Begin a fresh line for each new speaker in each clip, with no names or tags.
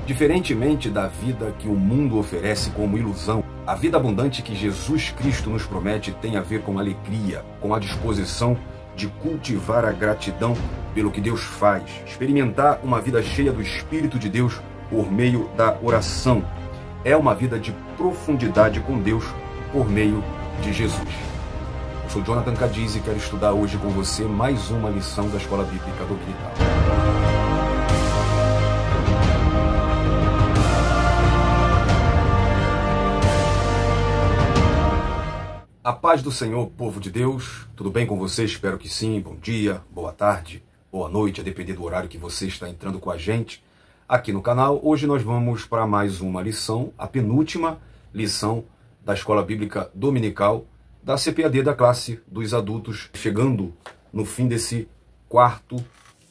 Diferentemente da vida que o mundo oferece como ilusão, a vida abundante que Jesus Cristo nos promete tem a ver com alegria, com a disposição de cultivar a gratidão pelo que Deus faz, experimentar uma vida cheia do Espírito de Deus por meio da oração. É uma vida de profundidade com Deus por meio de Jesus. Eu sou Jonathan Cadiz e quero estudar hoje com você mais uma lição da Escola Bíblica Dominical. A paz do Senhor, povo de Deus, tudo bem com você? Espero que sim. Bom dia, boa tarde, boa noite, a depender do horário que você está entrando com a gente aqui no canal. Hoje nós vamos para mais uma lição, a penúltima lição da Escola Bíblica Dominical da CPAD da classe dos adultos, chegando no fim desse quarto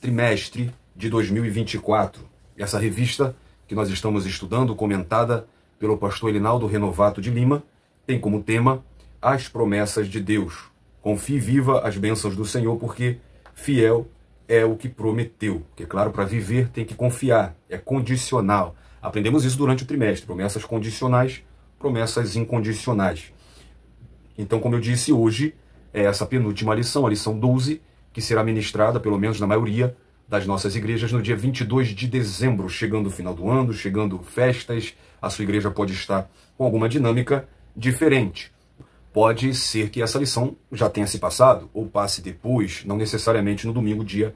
trimestre de 2024. Essa revista que nós estamos estudando, comentada pelo pastor Elinaldo Renovato de Lima, tem como tema as promessas de Deus. Confie e viva as bênçãos do Senhor, porque fiel é o que prometeu. Porque, claro, para viver tem que confiar, é condicional. Aprendemos isso durante o trimestre, promessas condicionais, promessas incondicionais. Então, como eu disse, hoje é essa penúltima lição, a lição 12, que será ministrada, pelo menos na maioria das nossas igrejas, no dia 22 de dezembro, chegando o final do ano, chegando festas, a sua igreja pode estar com alguma dinâmica diferente. Pode ser que essa lição já tenha se passado, ou passe depois, não necessariamente no domingo, dia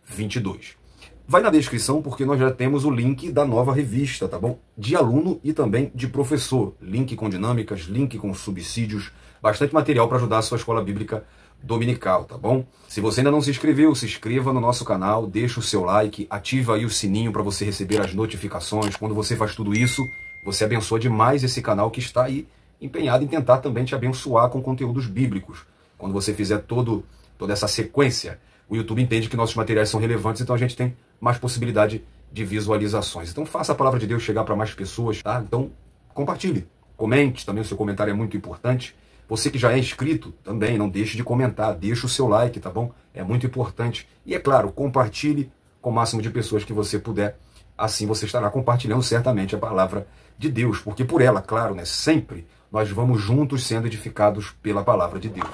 22. Vai na descrição, porque nós já temos o link da nova revista, tá bom? De aluno e também de professor. Link com dinâmicas, link com subsídios, bastante material para ajudar a sua escola bíblica dominical, tá bom? Se você ainda não se inscreveu, se inscreva no nosso canal, deixa o seu like, ativa aí o sininho para você receber as notificações. Quando você faz tudo isso, você abençoa demais esse canal que está aí empenhado em tentar também te abençoar com conteúdos bíblicos. Quando você fizer toda essa sequência, o YouTube entende que nossos materiais são relevantes, então a gente tem mais possibilidade de visualizações. Então faça a palavra de Deus chegar para mais pessoas, tá? Então compartilhe, comente, também o seu comentário é muito importante. Você que já é inscrito, também não deixe de comentar, deixe o seu like, tá bom? É muito importante. E é claro, compartilhe com o máximo de pessoas que você puder. Assim você estará compartilhando certamente a palavra de Deus, porque por ela, claro, né, sempre nós vamos juntos sendo edificados pela palavra de Deus.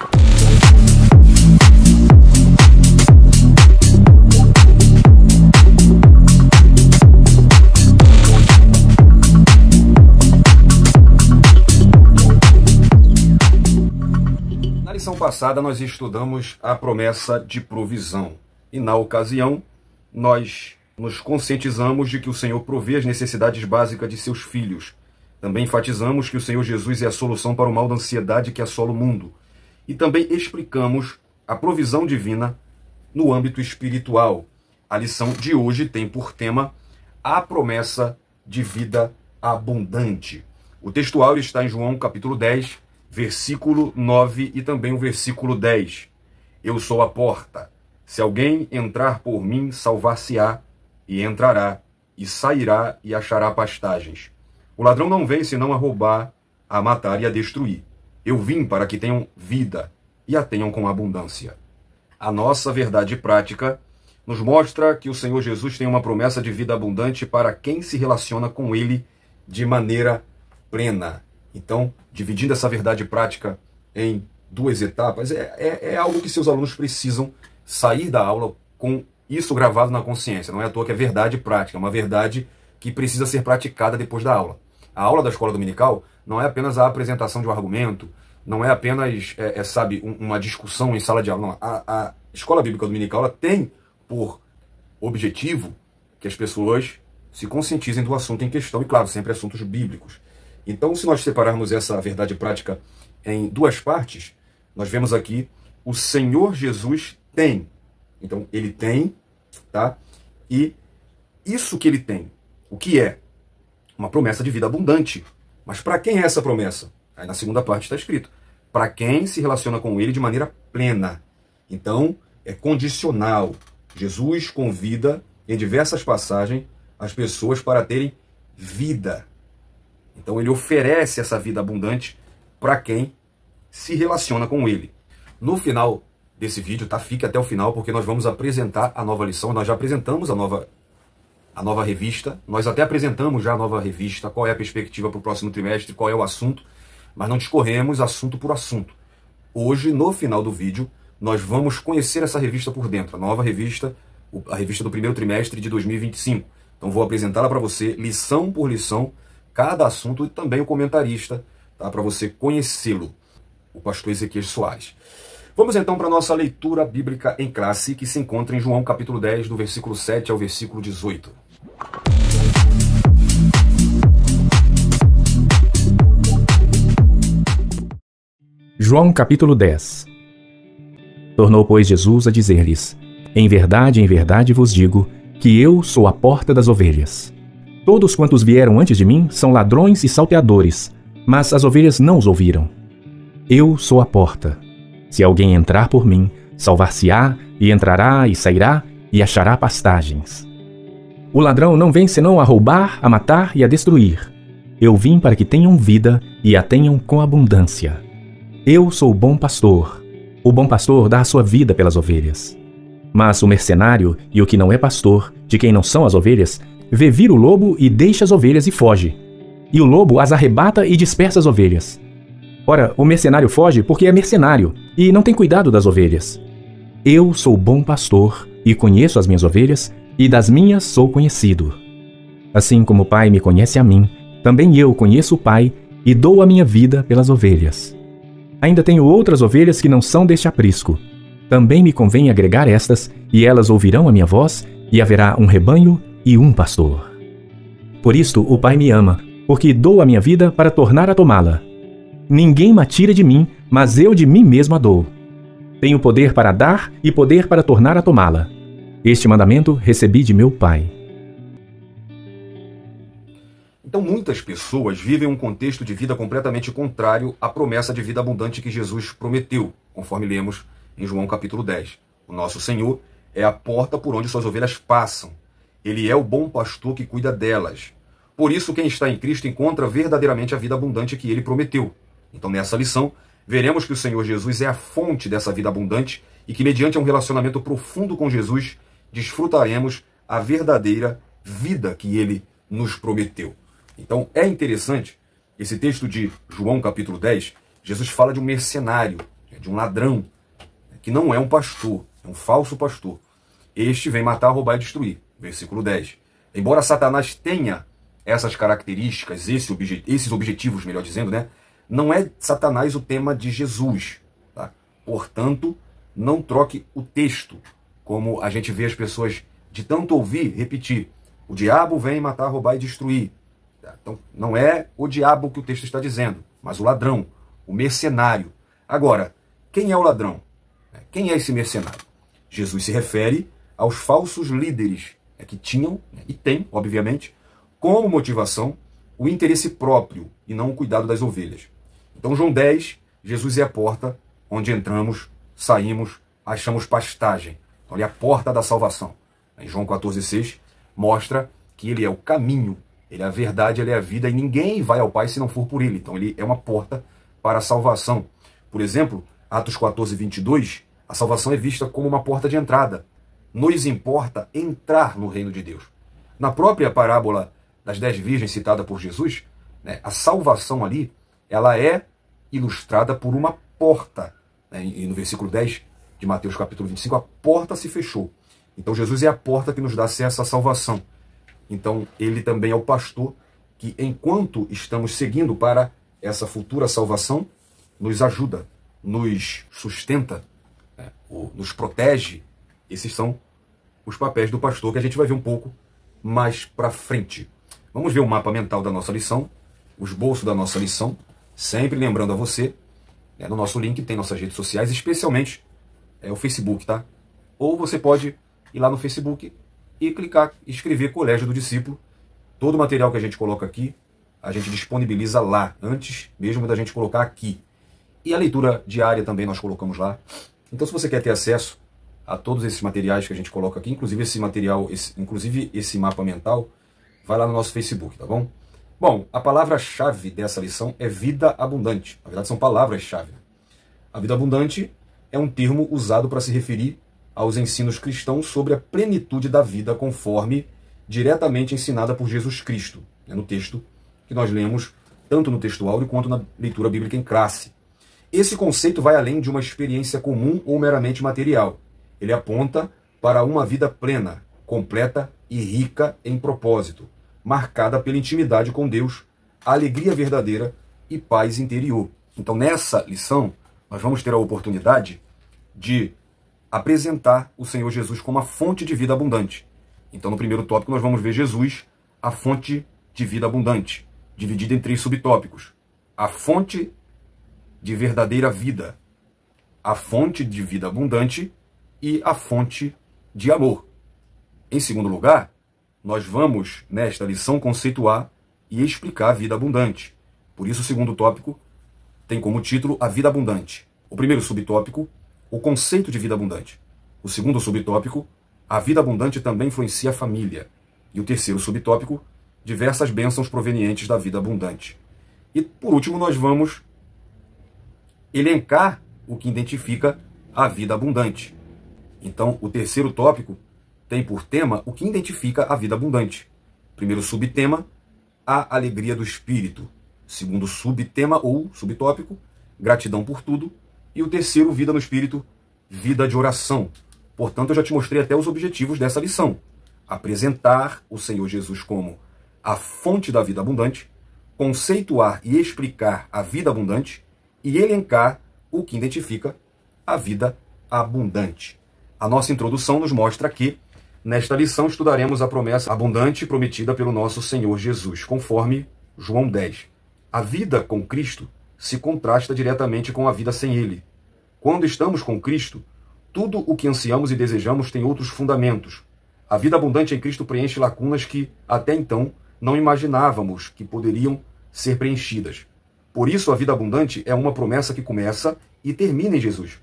Na lição passada nós estudamos a promessa de provisão e na ocasião nós nos conscientizamos de que o Senhor provê as necessidades básicas de seus filhos. Também enfatizamos que o Senhor Jesus é a solução para o mal da ansiedade que assola o mundo. E também explicamos a provisão divina no âmbito espiritual. A lição de hoje tem por tema a promessa de vida abundante. O textual está em João capítulo 10, versículo 9 e também o versículo 10. Eu sou a porta. Se alguém entrar por mim, salvar-se-á, e entrará, e sairá, e achará pastagens. O ladrão não vem senão a roubar, a matar e a destruir. Eu vim para que tenham vida e a tenham com abundância. A nossa verdade prática nos mostra que o Senhor Jesus tem uma promessa de vida abundante para quem se relaciona com Ele de maneira plena. Então, dividindo essa verdade prática em duas etapas, é algo que seus alunos precisam sair da aula com isso gravado na consciência. Não é à toa que é verdade prática, é uma verdade que precisa ser praticada depois da aula. A aula da escola dominical não é apenas a apresentação de um argumento, não é apenas, uma discussão em sala de aula. Não. A escola bíblica dominical ela tem por objetivo que as pessoas se conscientizem do assunto em questão, e claro, sempre assuntos bíblicos. Então, se nós separarmos essa verdade prática em duas partes, nós vemos aqui o Senhor Jesus tem. Então, ele tem, tá? E isso que ele tem, o que é? Uma promessa de vida abundante. Mas para quem é essa promessa? Aí na segunda parte está escrito. Para quem se relaciona com ele de maneira plena. Então, é condicional. Jesus convida, em diversas passagens, as pessoas para terem vida. Então, ele oferece essa vida abundante para quem se relaciona com ele. No final desse vídeo, tá? Fique até o final, porque nós vamos apresentar a nova lição. Nós já apresentamos a a nova revista. Nós até apresentamos já a nova revista, qual é a perspectiva para o próximo trimestre, qual é o assunto, mas não discorremos assunto por assunto. Hoje, no final do vídeo, nós vamos conhecer essa revista por dentro, a nova revista, a revista do primeiro trimestre de 2025. Então vou apresentá-la para você, lição por lição, cada assunto e também o comentarista, tá? Para você conhecê-lo, o pastor Ezequiel Soares. Vamos então para a nossa leitura bíblica em classe, que se encontra em João capítulo 10, do versículo 7 ao versículo 18.
João capítulo 10. Tornou, pois, Jesus a dizer-lhes: em verdade vos digo, que eu sou a porta das ovelhas. Todos quantos vieram antes de mim são ladrões e salteadores, mas as ovelhas não os ouviram. Eu sou a porta. Se alguém entrar por mim, salvar-se-á, e entrará e sairá, e achará pastagens. O ladrão não vem senão a roubar, a matar e a destruir. Eu vim para que tenham vida e a tenham com abundância. Eu sou o bom pastor. O bom pastor dá a sua vida pelas ovelhas. Mas o mercenário e o que não é pastor, de quem não são as ovelhas, vê vir o lobo e deixa as ovelhas e foge. E o lobo as arrebata e dispersa as ovelhas. Ora, o mercenário foge porque é mercenário e não tem cuidado das ovelhas. Eu sou o bom pastor e conheço as minhas ovelhas, e das minhas sou conhecido. Assim como o Pai me conhece a mim, também eu conheço o Pai e dou a minha vida pelas ovelhas. Ainda tenho outras ovelhas que não são deste aprisco. Também me convém agregar estas, e elas ouvirão a minha voz, e haverá um rebanho e um pastor. Por isto o Pai me ama, porque dou a minha vida para tornar a tomá-la. Ninguém me tira de mim, mas eu de mim mesmo a dou. Tenho poder para dar e poder para tornar a tomá-la. Este mandamento recebi de meu Pai.
Então muitas pessoas vivem um contexto de vida completamente contrário à promessa de vida abundante que Jesus prometeu, conforme lemos em João capítulo 10. O nosso Senhor é a porta por onde suas ovelhas passam. Ele é o bom pastor que cuida delas. Por isso, quem está em Cristo encontra verdadeiramente a vida abundante que ele prometeu. Então, nessa lição, veremos que o Senhor Jesus é a fonte dessa vida abundante e que, mediante um relacionamento profundo com Jesus, desfrutaremos a verdadeira vida que ele nos prometeu. Então, é interessante, esse texto de João capítulo 10, Jesus fala de um mercenário, de um ladrão, que não é um pastor, é um falso pastor. Este vem matar, roubar e destruir. Versículo 10. Embora Satanás tenha essas características, esses objetivos, melhor dizendo, né? Não é Satanás o tema de Jesus. Tá? Portanto, não troque o texto, como a gente vê as pessoas de tanto ouvir repetir. O diabo vem matar, roubar e destruir. Tá? Então, não é o diabo que o texto está dizendo, mas o ladrão, o mercenário. Agora, quem é o ladrão? Quem é esse mercenário? Jesus se refere aos falsos líderes que tinham, e têm, obviamente, como motivação o interesse próprio e não o cuidado das ovelhas. Então, João 10, Jesus é a porta onde entramos, saímos, achamos pastagem. Então, ele é a porta da salvação. Em João 14,6, mostra que ele é o caminho, ele é a verdade, ele é a vida, e ninguém vai ao Pai se não for por ele. Então, ele é uma porta para a salvação. Por exemplo, Atos 14:22, a salvação é vista como uma porta de entrada. Nos importa entrar no reino de Deus. Na própria parábola das 10 virgens citada por Jesus, né, a salvação ali, ela é ilustrada por uma porta. Né, e no versículo 10 de Mateus capítulo 25, a porta se fechou. Então Jesus é a porta que nos dá acesso à salvação. Então ele também é o pastor que, enquanto estamos seguindo para essa futura salvação, nos ajuda, nos sustenta, né, nos protege. Esses são os papéis do pastor que a gente vai ver um pouco mais para frente. Vamos ver o mapa mental da nossa lição, o esboço da nossa lição, sempre lembrando a você, né, no nosso link tem nossas redes sociais, especialmente o Facebook, tá? Ou você pode ir lá no Facebook e clicar, escrever Colégio do Discípulo. Todo o material que a gente coloca aqui, a gente disponibiliza lá, antes mesmo da gente colocar aqui. E a leitura diária também nós colocamos lá. Então, se você quer ter acesso a todos esses materiais que a gente coloca aqui, inclusive esse material, inclusive esse mapa mental, vai lá no nosso Facebook, tá bom? Bom, a palavra-chave dessa lição é vida abundante. Na verdade, são palavras-chave. A vida abundante é um termo usado para se referir aos ensinos cristãos sobre a plenitude da vida conforme diretamente ensinada por Jesus Cristo, né, no texto que nós lemos, tanto no texto áureo quanto na leitura bíblica em classe. Esse conceito vai além de uma experiência comum ou meramente material. Ele aponta para uma vida plena, completa e rica em propósito, marcada pela intimidade com Deus, alegria verdadeira e paz interior. Então, nessa lição, nós vamos ter a oportunidade de apresentar o Senhor Jesus como a fonte de vida abundante. Então, no primeiro tópico, nós vamos ver Jesus, a fonte de vida abundante, dividida em 3 subtópicos. A fonte de verdadeira vida, a fonte de vida abundante e a fonte de amor. Em segundo lugar, nós vamos, nesta lição, conceituar e explicar a vida abundante. Por isso, o segundo tópico tem como título a vida abundante. O primeiro subtópico, o conceito de vida abundante. O segundo subtópico, a vida abundante também influencia a família. E o terceiro subtópico, diversas bênçãos provenientes da vida abundante. E, por último, nós vamos elencar o que identifica a vida abundante. Então, o terceiro tópico tem por tema o que identifica a vida abundante. Primeiro subtema, a alegria do espírito. Segundo subtema ou subtópico, gratidão por tudo. E o terceiro, vida no espírito, vida de oração. Portanto, eu já te mostrei até os objetivos dessa lição. Apresentar o Senhor Jesus como a fonte da vida abundante, conceituar e explicar a vida abundante e elencar o que identifica a vida abundante. A nossa introdução nos mostra que, nesta lição, estudaremos a promessa abundante prometida pelo nosso Senhor Jesus, conforme João 10. A vida com Cristo se contrasta diretamente com a vida sem Ele. Quando estamos com Cristo, tudo o que ansiamos e desejamos tem outros fundamentos. A vida abundante em Cristo preenche lacunas que, até então, não imaginávamos que poderiam ser preenchidas. Por isso, a vida abundante é uma promessa que começa e termina em Jesus,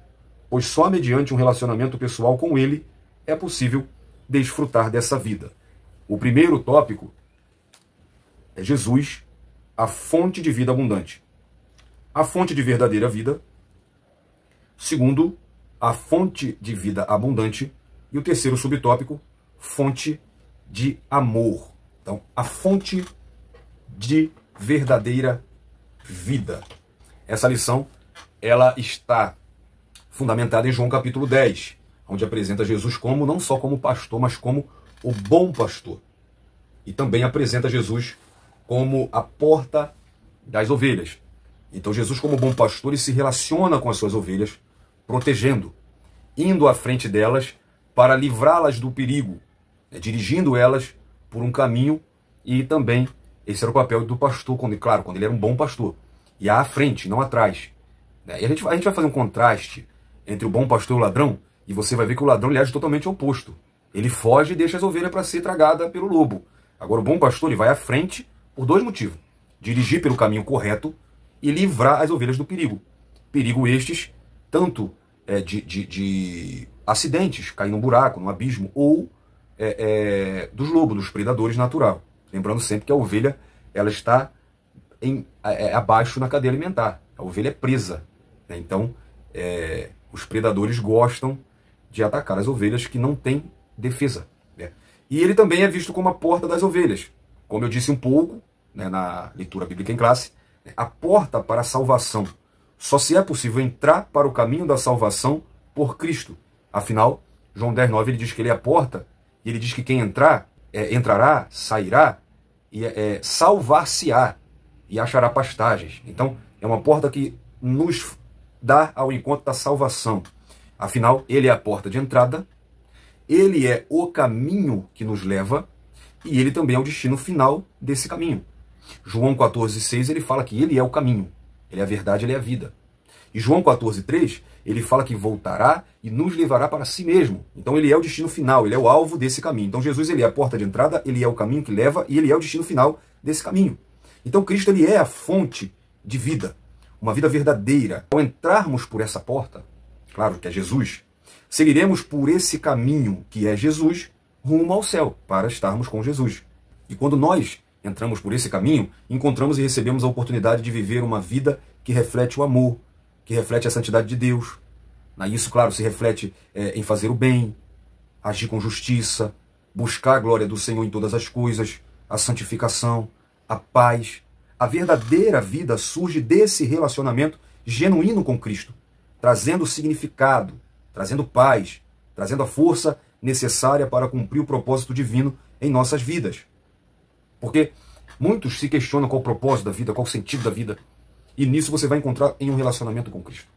pois só mediante um relacionamento pessoal com Ele é possível desfrutar dessa vida. O primeiro tópico é Jesus, a fonte de vida abundante. A fonte de verdadeira vida. Segundo, a fonte de vida abundante. E o terceiro subtópico, fonte de amor. Então, a fonte de verdadeira vida. Essa lição, ela está fundamentada em João capítulo 10, onde apresenta Jesus como, não só como pastor, mas como o bom pastor. E também apresenta Jesus como a porta das ovelhas. Então Jesus, como bom pastor, ele se relaciona com as suas ovelhas, protegendo, indo à frente delas para livrá-las do perigo, dirigindo elas por um caminho. E também esse era o papel do pastor, quando ele era um bom pastor. E à frente, não atrás. E a gente vai fazer um contraste entre o bom pastor e o ladrão, e você vai ver que o ladrão ele age totalmente oposto. Ele foge e deixa as ovelhas para ser tragada pelo lobo. Agora o bom pastor ele vai à frente por 2 motivos. Dirigir pelo caminho correto e livrar as ovelhas do perigo. Perigo estes, tanto de acidentes, cair num buraco, num abismo, ou dos lobos, dos predadores natural. Lembrando sempre que a ovelha ela está abaixo na cadeia alimentar. A ovelha é presa. Então, os predadores gostam de atacar as ovelhas que não têm defesa. E ele também é visto como a porta das ovelhas. Como eu disse um pouco na leitura bíblica em classe, a porta para a salvação. Só se é possível entrar para o caminho da salvação por Cristo. Afinal, João 10:9 ele diz que ele é a porta, e ele diz que quem entrará, sairá, e salvar-se-á, e achará pastagens. Então, é uma porta que nos dá ao encontro da salvação. Afinal, ele é a porta de entrada, ele é o caminho que nos leva, e ele também é o destino final desse caminho. João 14:6 ele fala que ele é o caminho, ele é a verdade, ele é a vida. E João 14:3 ele fala que voltará e nos levará para si mesmo. Então ele é o destino final, ele é o alvo desse caminho. Então Jesus ele é a porta de entrada, ele é o caminho que leva e ele é o destino final desse caminho. Então Cristo ele é a fonte de vida, uma vida verdadeira. Ao entrarmos por essa porta, claro que é Jesus, seguiremos por esse caminho que é Jesus rumo ao céu, para estarmos com Jesus. E quando nós entramos por esse caminho, encontramos e recebemos a oportunidade de viver uma vida que reflete o amor, que reflete a santidade de Deus. Isso, claro, se reflete em fazer o bem, agir com justiça, buscar a glória do Senhor em todas as coisas, a santificação, a paz. A verdadeira vida surge desse relacionamento genuíno com Cristo, trazendo significado, trazendo paz, trazendo a força necessária para cumprir o propósito divino em nossas vidas. Porque muitos se questionam qual o propósito da vida, qual o sentido da vida, e nisso você vai encontrar em um relacionamento com Cristo.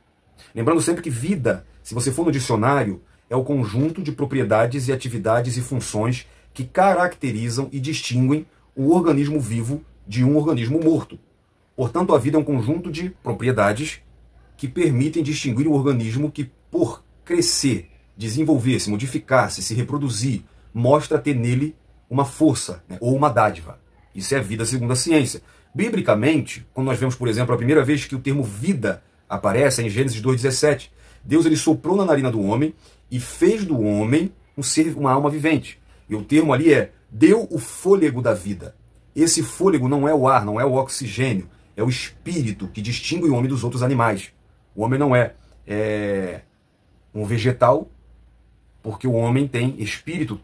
Lembrando sempre que vida, se você for no dicionário, é o conjunto de propriedades e atividades e funções que caracterizam e distinguem o organismo vivo de um organismo morto. Portanto, a vida é um conjunto de propriedades que permitem distinguir o organismo que, por crescer, desenvolver-se, modificar-se, se reproduzir, mostra ter nele uma força, né, ou uma dádiva. Isso é a vida segundo a ciência. Biblicamente, quando nós vemos, por exemplo, a primeira vez que o termo vida aparece, em Gênesis 2,17, Deus ele soprou na narina do homem e fez do homem um ser, uma alma vivente. E o termo ali é, deu o fôlego da vida. Esse fôlego não é o ar, não é o oxigênio, é o espírito que distingue o homem dos outros animais. O homem não é um vegetal, porque o homem tem espírito.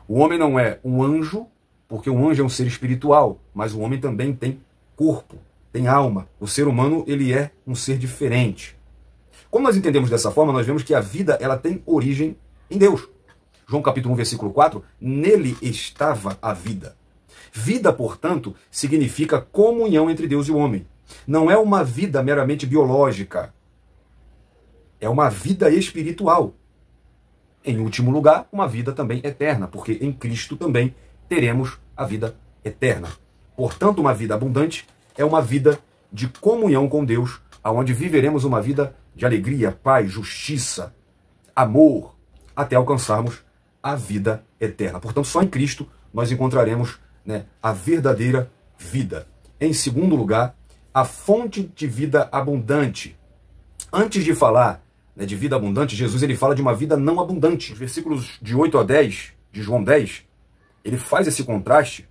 O homem não é um anjo, porque o anjo é um ser espiritual, mas o homem também tem corpo, tem alma. O ser humano, ele é um ser diferente. Como nós entendemos dessa forma, nós vemos que a vida ela tem origem em Deus. João capítulo 1, versículo 4, nele estava a vida. Vida, portanto, significa comunhão entre Deus e o homem. Não é uma vida meramente biológica. É uma vida espiritual. Em último lugar, uma vida também eterna, porque em Cristo também teremos a vida eterna. Portanto, uma vida abundante é uma vida de comunhão com Deus, onde viveremos uma vida de alegria, paz, justiça, amor, até alcançarmos a vida eterna. Portanto, só em Cristo nós encontraremos, né, a verdadeira vida. Em segundo lugar, a fonte de vida abundante. Antes de falar, né, de vida abundante, Jesus ele fala de uma vida não abundante. Os versículos de 8 a 10, de João 10, ele faz esse contraste,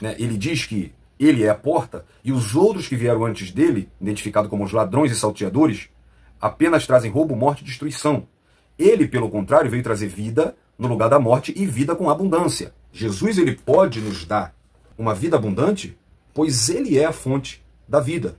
né? Ele diz que ele é a porta e os outros que vieram antes dele, identificados como os ladrões e salteadores, apenas trazem roubo, morte e destruição. Ele, pelo contrário, veio trazer vida no lugar da morte e vida com abundância. Jesus ele pode nos dar uma vida abundante, pois ele é a fonte da vida.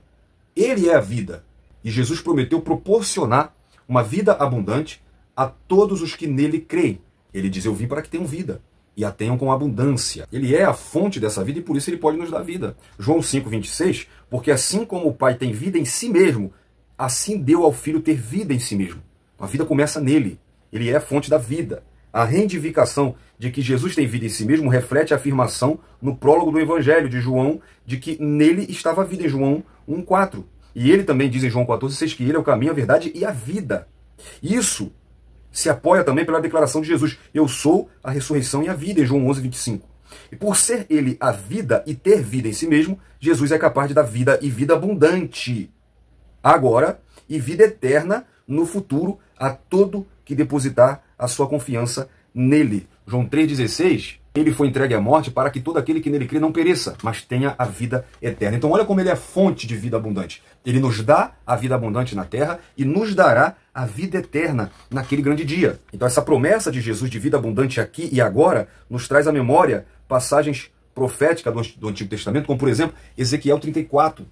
Ele é a vida. E Jesus prometeu proporcionar uma vida abundante a todos os que nele creem. Ele diz, eu vim para que tenham vida e a tenham com abundância. Ele é a fonte dessa vida e por isso ele pode nos dar vida. João 5,26, porque assim como o Pai tem vida em si mesmo, assim deu ao Filho ter vida em si mesmo. A vida começa nele. Ele é a fonte da vida. A reivindicação de que Jesus tem vida em si mesmo reflete a afirmação no prólogo do Evangelho de João de que nele estava a vida, em João 1,4. E ele também diz em João 14,6 que ele é o caminho, a verdade e a vida. Isso se apoia também pela declaração de Jesus, eu sou a ressurreição e a vida, em João 11,25. E por ser ele a vida e ter vida em si mesmo, Jesus é capaz de dar vida e vida abundante agora e vida eterna no futuro a todo que depositar a sua confiança nele. João 3,16, ele foi entregue à morte para que todo aquele que nele crê não pereça, mas tenha a vida eterna. Então olha como ele é fonte de vida abundante. Ele nos dá a vida abundante na terra e nos dará a vida eterna naquele grande dia. Então essa promessa de Jesus de vida abundante aqui e agora nos traz à memória passagens proféticas do Antigo Testamento, como por exemplo Ezequiel 34,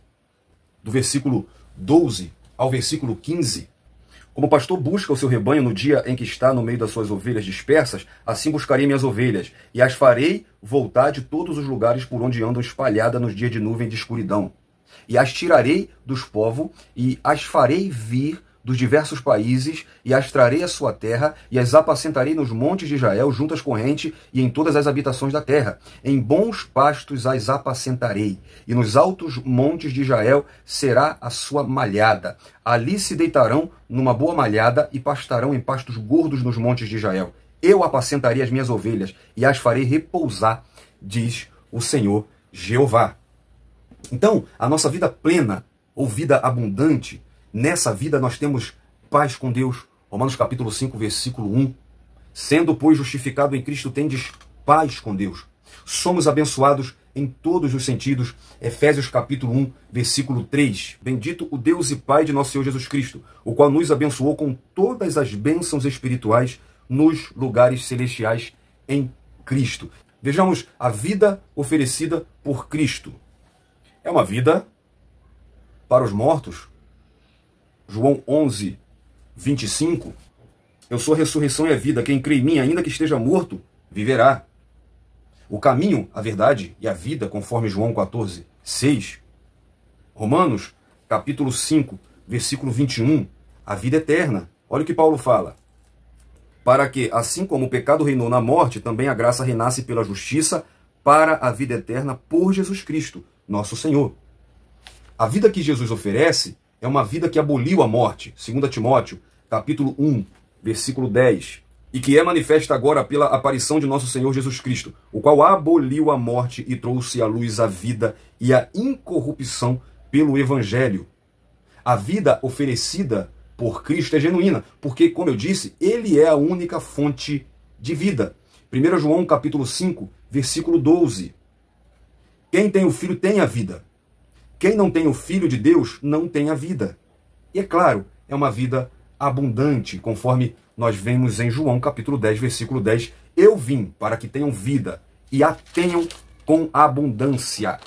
do versículo 12 ao versículo 15. Como o pastor busca o seu rebanho no dia em que está no meio das suas ovelhas dispersas, assim buscarei minhas ovelhas, e as farei voltar de todos os lugares por onde andam espalhadas nos dias de nuvem e de escuridão. E as tirarei dos povos, e as farei vir dos diversos países, e as trarei à sua terra, e as apacentarei nos montes de Israel, junto às correntes, e em todas as habitações da terra. Em bons pastos as apacentarei, e nos altos montes de Israel será a sua malhada. Ali se deitarão numa boa malhada, e pastarão em pastos gordos nos montes de Israel. Eu apacentarei as minhas ovelhas, e as farei repousar, diz o Senhor Jeová. Então, a nossa vida plena, ou vida abundante, nessa vida nós temos paz com Deus. Romanos capítulo 5, versículo 1. Sendo, pois, justificado em Cristo, tendes paz com Deus. Somos abençoados em todos os sentidos. Efésios capítulo 1, versículo 3. Bendito o Deus e Pai de nosso Senhor Jesus Cristo, o qual nos abençoou com todas as bênçãos espirituais nos lugares celestiais em Cristo. Vejamos a vida oferecida por Cristo. É uma vida para os mortos. João 11, 25. Eu sou a ressurreição e a vida. Quem crê em mim, ainda que esteja morto, viverá. O caminho, a verdade e a vida, conforme João 14, 6. Romanos, capítulo 5, versículo 21. A vida eterna. Olha o que Paulo fala. Para que, assim como o pecado reinou na morte, também a graça reinasse pela justiça para a vida eterna por Jesus Cristo, nosso Senhor. A vida que Jesus oferece é uma vida que aboliu a morte. 2 Timóteo, capítulo 1, versículo 10. E que é manifesta agora pela aparição de nosso Senhor Jesus Cristo, o qual aboliu a morte e trouxe à luz a vida e a incorrupção pelo Evangelho. A vida oferecida por Cristo é genuína, porque, como eu disse, ele é a única fonte de vida. 1 João capítulo 5, versículo 12. Quem tem o Filho tem a vida. Quem não tem o Filho de Deus não tem a vida. E é claro, é uma vida abundante, conforme nós vemos em João capítulo 10, versículo 10. Eu vim para que tenham vida e a tenham com abundância.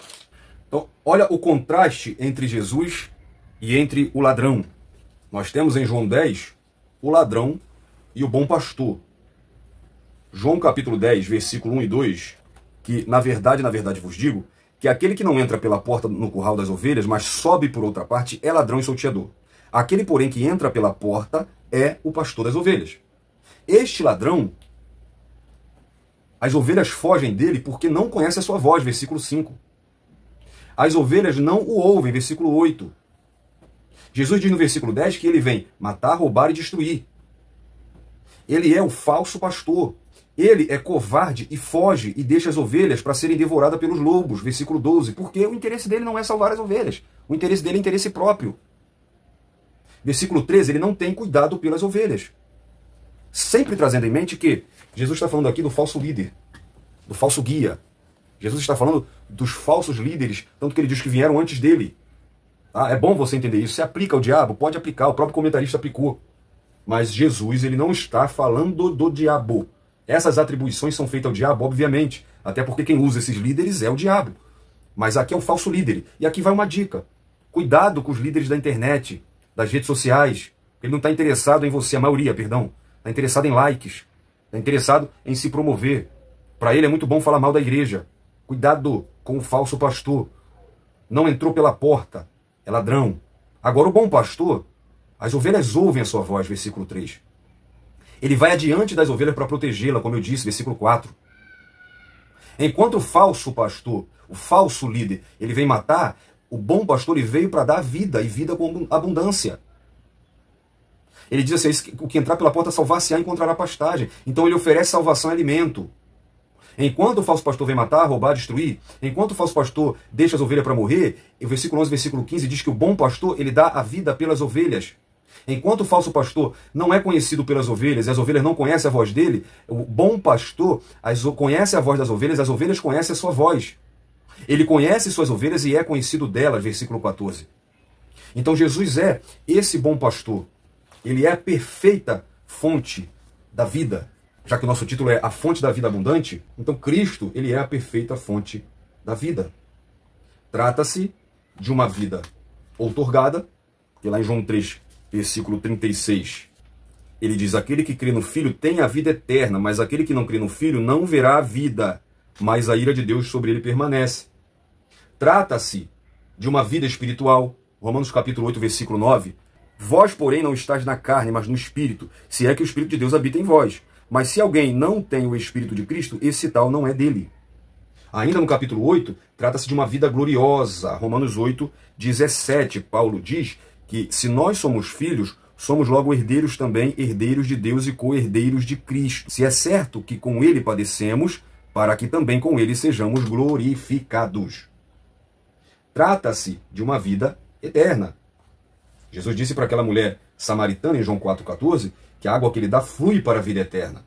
Então, olha o contraste entre Jesus e entre o ladrão. Nós temos em João 10 o ladrão e o bom pastor. João capítulo 10, versículo 1 e 2, que na verdade vos digo, que aquele que não entra pela porta no curral das ovelhas, mas sobe por outra parte, é ladrão e salteador. Aquele, porém, que entra pela porta é o pastor das ovelhas. Este ladrão, as ovelhas fogem dele porque não conhece a sua voz, versículo 5. As ovelhas não o ouvem, versículo 8. Jesus diz no versículo 10 que ele vem matar, roubar e destruir. Ele é o falso pastor. Ele é covarde e foge e deixa as ovelhas para serem devoradas pelos lobos, versículo 12. Porque o interesse dele não é salvar as ovelhas. O interesse dele é interesse próprio. Versículo 13, ele não tem cuidado pelas ovelhas. Sempre trazendo em mente que Jesus está falando aqui do falso líder, do falso guia. Jesus está falando dos falsos líderes, tanto que ele diz que vieram antes dele. É bom você entender isso. Se aplica ao diabo? Pode aplicar. O próprio comentarista aplicou. Mas Jesus, ele não está falando do diabo. Essas atribuições são feitas ao diabo, obviamente. Até porque quem usa esses líderes é o diabo. Mas aqui é um falso líder. E aqui vai uma dica. Cuidado com os líderes da internet, das redes sociais. Ele não está interessado em você, a maioria, perdão. Está interessado em likes. Está interessado em se promover. Para ele é muito bom falar mal da igreja. Cuidado com o falso pastor. Não entrou pela porta. É ladrão. Agora o bom pastor, as ovelhas ouvem a sua voz, versículo 3. Ele vai adiante das ovelhas para protegê-la, como eu disse, versículo 4. Enquanto o falso pastor, o falso líder, ele vem matar, o bom pastor ele veio para dar vida, e vida com abundância. Ele diz assim, o que entrar pela porta salvar-se-á e encontrará pastagem. Então ele oferece salvação e alimento. Enquanto o falso pastor vem matar, roubar, destruir, enquanto o falso pastor deixa as ovelhas para morrer, o versículo 11, versículo 15 diz que o bom pastor, ele dá a vida pelas ovelhas. Enquanto o falso pastor não é conhecido pelas ovelhas, e as ovelhas não conhecem a voz dele, o bom pastor conhece a voz das ovelhas, as ovelhas conhecem a sua voz. Ele conhece suas ovelhas e é conhecido delas, versículo 14. Então Jesus é esse bom pastor. Ele é a perfeita fonte da vida. Já que o nosso título é A Fonte da Vida Abundante, então Cristo, ele é a perfeita fonte da vida. Trata-se de uma vida outorgada, que lá em João 3, versículo 36, ele diz, aquele que crê no Filho tem a vida eterna, mas aquele que não crê no Filho não verá a vida, mas a ira de Deus sobre ele permanece. Trata-se de uma vida espiritual, Romanos capítulo 8, versículo 9, vós, porém, não estáis na carne, mas no Espírito, se é que o Espírito de Deus habita em vós. Mas se alguém não tem o Espírito de Cristo, esse tal não é dele. Ainda no capítulo 8, trata-se de uma vida gloriosa. Romanos 8, 17, Paulo diz que se nós somos filhos, somos logo herdeiros também, herdeiros de Deus e co-herdeiros de Cristo. Se é certo que com ele padecemos, para que também com ele sejamos glorificados. Trata-se de uma vida eterna. Jesus disse para aquela mulher samaritana em João 4,14 que a água que ele dá flui para a vida eterna.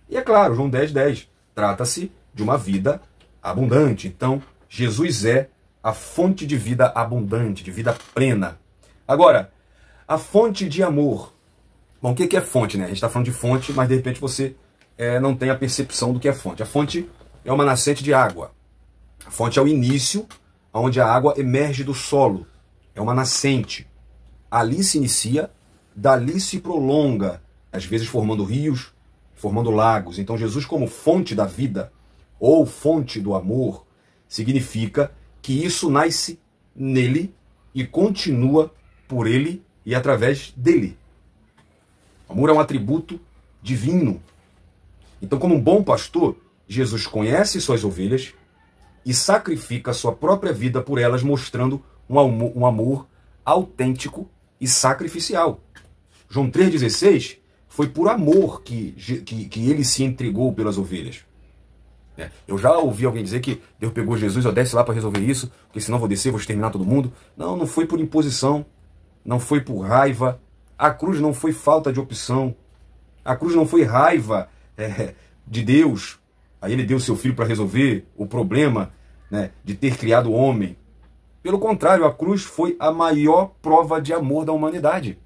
E é claro, João 10,10, trata-se de uma vida abundante. Então, Jesus é a fonte de vida abundante, de vida plena. Agora, a fonte de amor. Bom, o que é fonte, né? A gente está falando de fonte, mas de repente você não tem a percepção do que é fonte. A fonte é uma nascente de água. A fonte é o início, onde a água emerge do solo. É uma nascente. Ali se inicia, dali se prolonga, às vezes formando rios, formando lagos. Então Jesus, como fonte da vida, ou fonte do amor, significa que isso nasce nele e continua por ele e através dele. O amor é um atributo divino. Então, como um bom pastor, Jesus conhece suas ovelhas e sacrifica a sua própria vida por elas, mostrando um amor autêntico e sacrificial. João 3,16 foi por amor que ele se entregou pelas ovelhas. Eu já ouvi alguém dizer que Deus pegou Jesus, desce lá para resolver isso, porque senão vou descer, vou exterminar todo mundo. Não, não foi por imposição, não foi por raiva. A cruz não foi falta de opção. A cruz não foi raiva de Deus. Aí ele deu seu filho para resolver o problema, de ter criado o homem. Pelo contrário, a cruz foi a maior prova de amor da humanidade.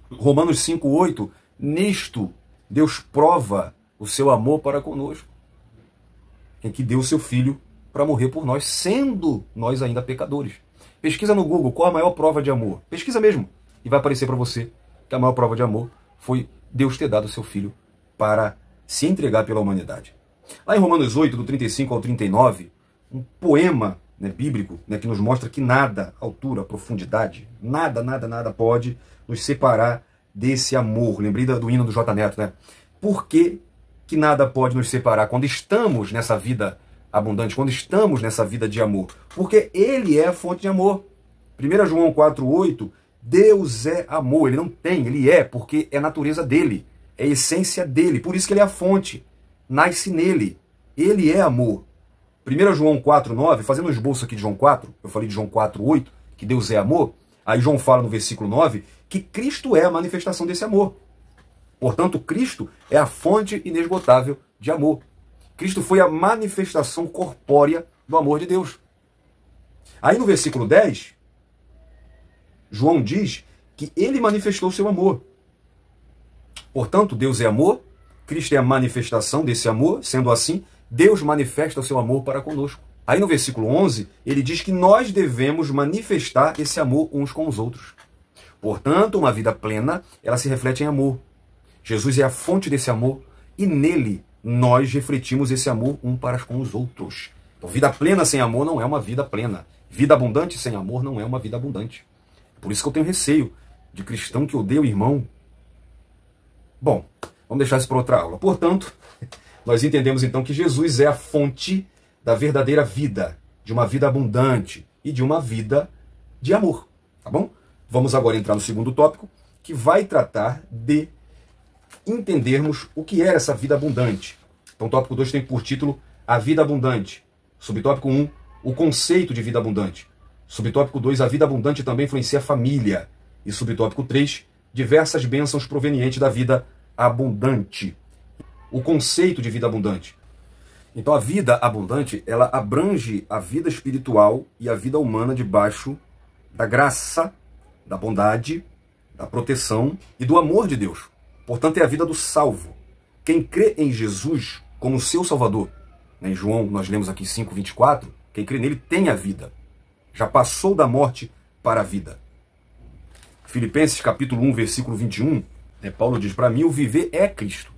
Romanos 5,8, nisto Deus prova o seu amor para conosco, em que deu o seu filho para morrer por nós, sendo nós ainda pecadores. Pesquisa no Google qual a maior prova de amor. Pesquisa mesmo. E vai aparecer para você que a maior prova de amor foi Deus ter dado o seu filho para se entregar pela humanidade. Lá em Romanos 8, do 35 ao 39, um poema bíblico que nos mostra que nada, altura, profundidade, nada pode nos separar desse amor. Lembrei do hino do J. Neto, Por que nada pode nos separar quando estamos nessa vida abundante, quando estamos nessa vida de amor? Porque ele é a fonte de amor. 1 João 4,8, Deus é amor. Ele não tem, ele é, porque é a natureza dele, é a essência dele. Por isso que ele é a fonte, nasce nele. Ele é amor. 1 João 4,9, fazendo um esboço aqui de João 4, eu falei de João 4,8, que Deus é amor. Aí João fala no versículo 9 que Cristo é a manifestação desse amor. Portanto, Cristo é a fonte inesgotável de amor. Cristo foi a manifestação corpórea do amor de Deus. Aí no versículo 10, João diz que ele manifestou o seu amor. Portanto, Deus é amor, Cristo é a manifestação desse amor, sendo assim, Deus manifesta o seu amor para conosco. Aí no versículo 11, ele diz que nós devemos manifestar esse amor uns com os outros. Portanto, uma vida plena, ela se reflete em amor. Jesus é a fonte desse amor e nele nós refletimos esse amor um para com os outros. Então, vida plena sem amor não é uma vida plena. Vida abundante sem amor não é uma vida abundante. Por isso que eu tenho receio de cristão que odeia o irmão. Bom, vamos deixar isso para outra aula. Portanto, nós entendemos então que Jesus é a fonte da verdadeira vida, de uma vida abundante e de uma vida de amor. Tá bom? Vamos agora entrar no segundo tópico, que vai tratar de entendermos o que é essa vida abundante. Então, o tópico 2 tem por título A Vida Abundante. Subtópico 1, o conceito de vida abundante. Subtópico 2, a vida abundante também influencia a família. E subtópico 3, diversas bênçãos provenientes da vida abundante. O conceito de vida abundante. Então, a vida abundante, ela abrange a vida espiritual e a vida humana debaixo da graça, da bondade, da proteção e do amor de Deus. Portanto, é a vida do salvo. Quem crê em Jesus como seu Salvador, em João, nós lemos aqui 5,24, quem crê nele tem a vida. Já passou da morte para a vida. Filipenses capítulo 1, versículo 21, Paulo diz, para mim o viver é Cristo.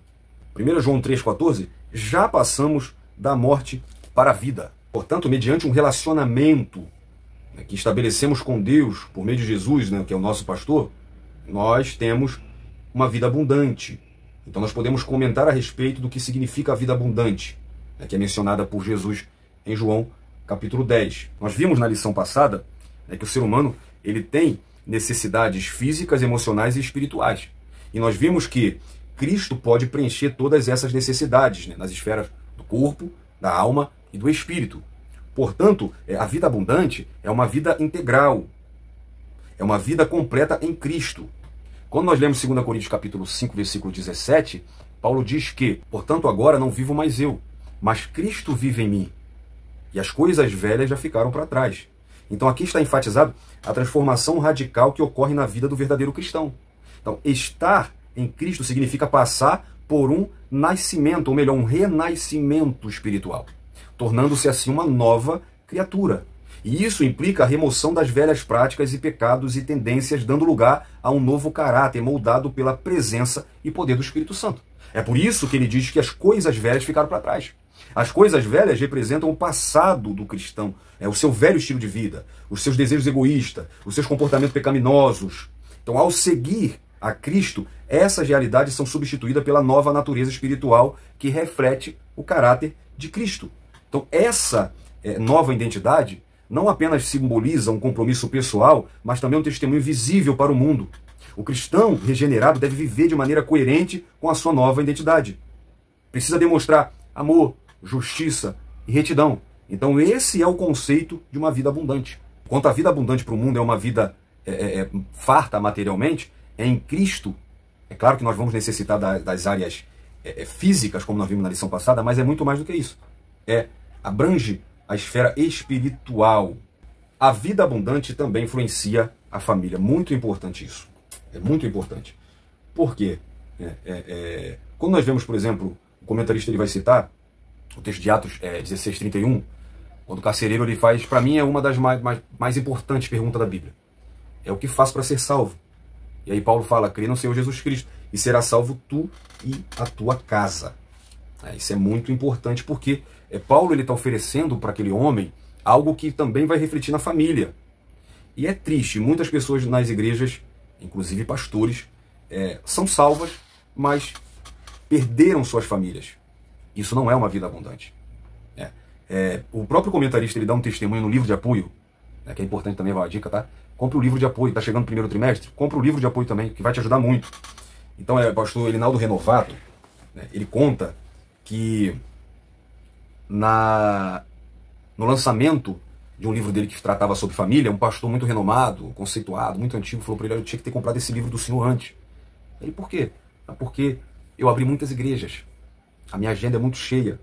1 João 3,14, já passamos da morte para a vida. Portanto, mediante um relacionamento que estabelecemos com Deus, por meio de Jesus, que é o nosso pastor, nós temos uma vida abundante. Então nós podemos comentar a respeito do que significa a vida abundante, que é mencionada por Jesus em João capítulo 10. Nós vimos na lição passada que o ser humano ele tem necessidades físicas, emocionais e espirituais. E nós vimos que Cristo pode preencher todas essas necessidades nas esferas do corpo, da alma e do espírito. Portanto, a vida abundante é uma vida integral, é uma vida completa em Cristo. Quando nós lemos 2 Coríntios capítulo 5, versículo 17, Paulo diz que, portanto, agora não vivo mais eu, mas Cristo vive em mim. E as coisas velhas já ficaram para trás. Então aqui está enfatizado a transformação radical que ocorre na vida do verdadeiro cristão. Então, estar em Cristo significa passar por um nascimento, ou melhor, um renascimento espiritual, tornando-se assim uma nova criatura. E isso implica a remoção das velhas práticas e pecados e tendências, dando lugar a um novo caráter moldado pela presença e poder do Espírito Santo. É por isso que ele diz que as coisas velhas ficaram para trás. As coisas velhas representam o passado do cristão, o seu velho estilo de vida, os seus desejos egoístas, os seus comportamentos pecaminosos. Então, ao seguir a Cristo, essas realidades são substituídas pela nova natureza espiritual que reflete o caráter de Cristo. Então, essa nova identidade não apenas simboliza um compromisso pessoal, mas também um testemunho visível para o mundo. O cristão regenerado deve viver de maneira coerente com a sua nova identidade. Precisa demonstrar amor, justiça e retidão. Então esse é o conceito de uma vida abundante. Enquanto a vida abundante para o mundo é uma vida farta materialmente, em Cristo, é claro que nós vamos necessitar das áreas físicas, como nós vimos na lição passada, mas é muito mais do que isso. Abrange a esfera espiritual. A vida abundante também influencia a família. Muito importante isso. É muito importante. Por quê? Quando nós vemos, por exemplo, o comentarista ele vai citar o texto de Atos 16:31, quando o carcereiro ele faz, para mim é uma das mais importantes perguntas da Bíblia. É o que faço para ser salvo? E aí Paulo fala, crê no Senhor Jesus Cristo e será salvo tu e a tua casa. Isso é muito importante porque Paulo ele está oferecendo para aquele homem algo que também vai refletir na família. E é triste, muitas pessoas nas igrejas, inclusive pastores, são salvas, mas perderam suas famílias. Isso não é uma vida abundante. O próprio comentarista ele dá um testemunho no livro de apoio, que é importante também, uma dica, tá? Compre o livro de apoio, está chegando no primeiro trimestre, compre o livro de apoio também, que vai te ajudar muito. Então, o pastor Elinaldo Renovato, ele conta que no lançamento de um livro dele que tratava sobre família, um pastor muito renomado, conceituado, muito antigo, falou para ele, eu tinha que ter comprado esse livro do senhor antes. Ele, por quê? Porque eu abri muitas igrejas, a minha agenda é muito cheia,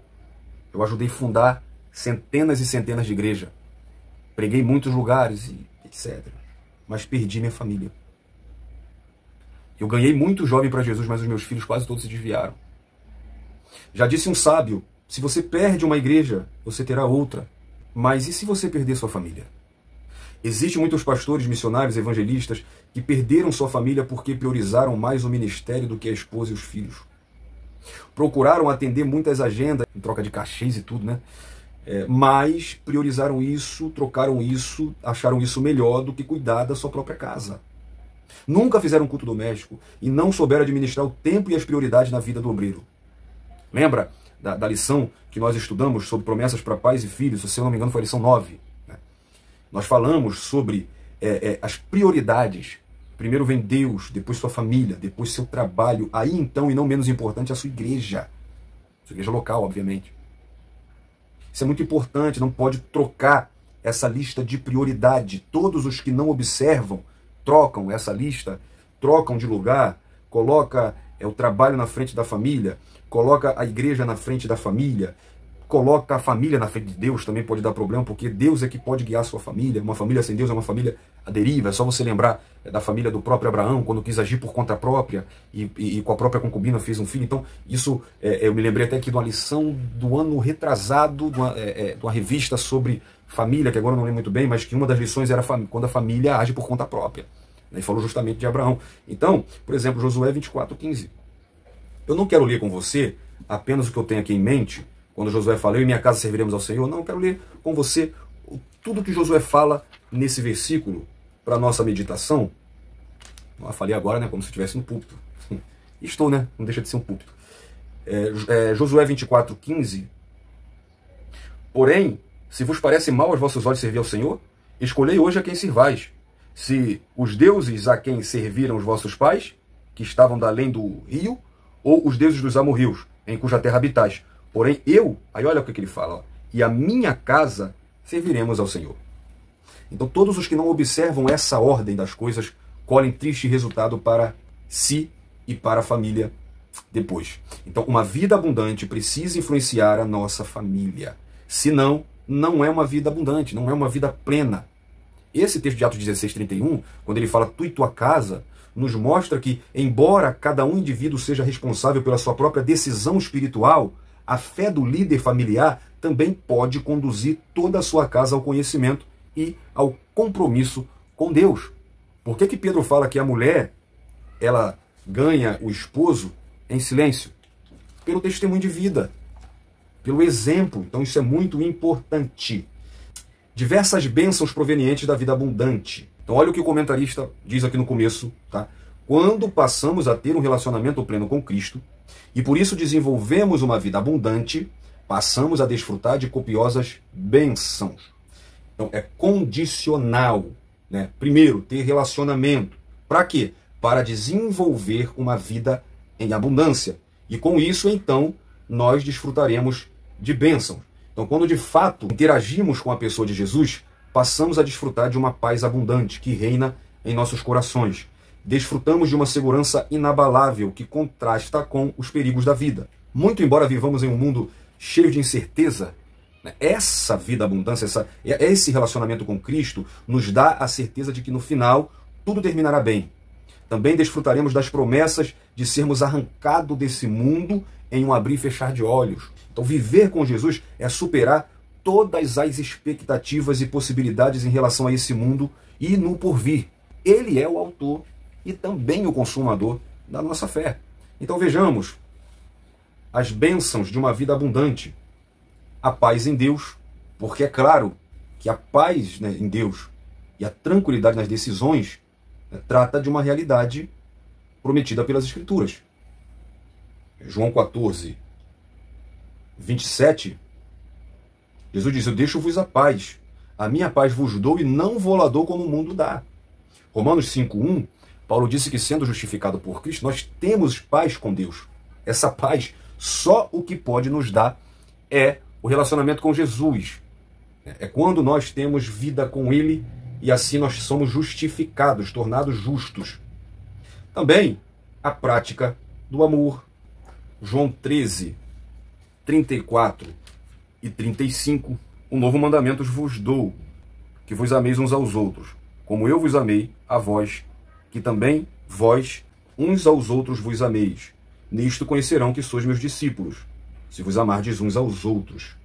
eu ajudei a fundar centenas e centenas de igrejas, preguei em muitos lugares, e etc. Mas perdi minha família. Eu ganhei muito jovem para Jesus, mas os meus filhos quase todos se desviaram. Já disse um sábio, se você perde uma igreja, você terá outra. Mas e se você perder sua família? Existem muitos pastores, missionários, evangelistas que perderam sua família porque priorizaram mais o ministério do que a esposa e os filhos. Procuraram atender muitas agendas, em troca de cachês e tudo, né? Mas priorizaram isso, trocaram isso, acharam isso melhor do que cuidar da sua própria casa. Nunca fizeram culto doméstico e não souberam administrar o tempo e as prioridades na vida do obreiro. Lembra da lição que nós estudamos sobre promessas para pais e filhos? Se eu não me engano, foi a lição 9. Nós falamos sobre as prioridades. Primeiro vem Deus, depois sua família, depois seu trabalho. Aí então, e não menos importante, a sua igreja. Sua igreja local, obviamente. Isso é muito importante, não pode trocar essa lista de prioridade. Todos os que não observam, trocam essa lista, trocam de lugar, coloca o trabalho na frente da família, coloca a igreja na frente da família, coloca a família na frente de Deus, também pode dar problema, porque Deus é que pode guiar a sua família. Uma família sem Deus é uma família à deriva. É só você lembrar da família do próprio Abraão, quando quis agir por conta própria e com a própria concubina fez um filho. Então, isso, eu me lembrei até aqui de uma lição do ano retrasado, de uma revista sobre família, que agora eu não lembro muito bem, mas que uma das lições era quando a família age por conta própria. E falou justamente de Abraão. Então, por exemplo, Josué 24:15. Eu não quero ler com você apenas o que eu tenho aqui em mente, quando Josué fala, eu e minha casa serviremos ao Senhor. Não, eu quero ler com você tudo que Josué fala nesse versículo para a nossa meditação. Eu falei agora, né, como se eu estivesse no púlpito. Estou, né? Não deixa de ser um púlpito. Josué 24:15. Porém, se vos parece mal aos vossos olhos servir ao Senhor, escolhei hoje a quem servais. Se os deuses a quem serviram os vossos pais, que estavam da além do rio, ou os deuses dos amorreus, em cuja terra habitais. Porém, aí olha o que ele fala, ó, e a minha casa serviremos ao Senhor. Então, todos os que não observam essa ordem das coisas colhem triste resultado para si e para a família depois. Então, uma vida abundante precisa influenciar a nossa família. Senão, não é uma vida abundante, não é uma vida plena. Esse texto de Atos 16:31, quando ele fala tu e tua casa, nos mostra que, embora cada um indivíduo seja responsável pela sua própria decisão espiritual, a fé do líder familiar também pode conduzir toda a sua casa ao conhecimento e ao compromisso com Deus. Por que Pedro fala que a mulher, ela ganha o esposo em silêncio? Pelo testemunho de vida, pelo exemplo. Então isso é muito importante. Diversas bênçãos provenientes da vida abundante. Então olha o que o comentarista diz aqui no começo, tá? Quando passamos a ter um relacionamento pleno com Cristo, e por isso desenvolvemos uma vida abundante, passamos a desfrutar de copiosas bênçãos. Então é condicional, né? Primeiro, ter relacionamento. Para quê? Para desenvolver uma vida em abundância. E com isso, então, nós desfrutaremos de bênçãos. Então, quando de fato interagimos com a pessoa de Jesus, passamos a desfrutar de uma paz abundante que reina em nossos corações. Desfrutamos de uma segurança inabalável que contrasta com os perigos da vida. Muito embora vivamos em um mundo cheio de incerteza, né, essa vida abundância, esse relacionamento com Cristo nos dá a certeza de que no final tudo terminará bem. Também desfrutaremos das promessas de sermos arrancados desse mundo em um abrir e fechar de olhos. Então viver com Jesus é superar todas as expectativas e possibilidades em relação a esse mundo e no porvir. Ele é o autor e também o consumador da nossa fé. Então vejamos as bênçãos de uma vida abundante. A paz em Deus, porque é claro que a paz, né, em Deus e a tranquilidade nas decisões, né, trata de uma realidade prometida pelas Escrituras. João 14, 27, Jesus diz: eu deixo-vos a paz, a minha paz vos dou e não vou-la dou como o mundo dá. Romanos 5:1, Paulo disse que sendo justificado por Cristo, nós temos paz com Deus. Essa paz, só o que pode nos dar é o relacionamento com Jesus. É quando nós temos vida com Ele e assim nós somos justificados, tornados justos. Também a prática do amor. João 13, 34 e 35. Um novo mandamento vos dou, que vos ameis uns aos outros, como eu vos amei a vós, que também vós uns aos outros vos ameis. Nisto conhecerão que sois meus discípulos, se vos amardes uns aos outros.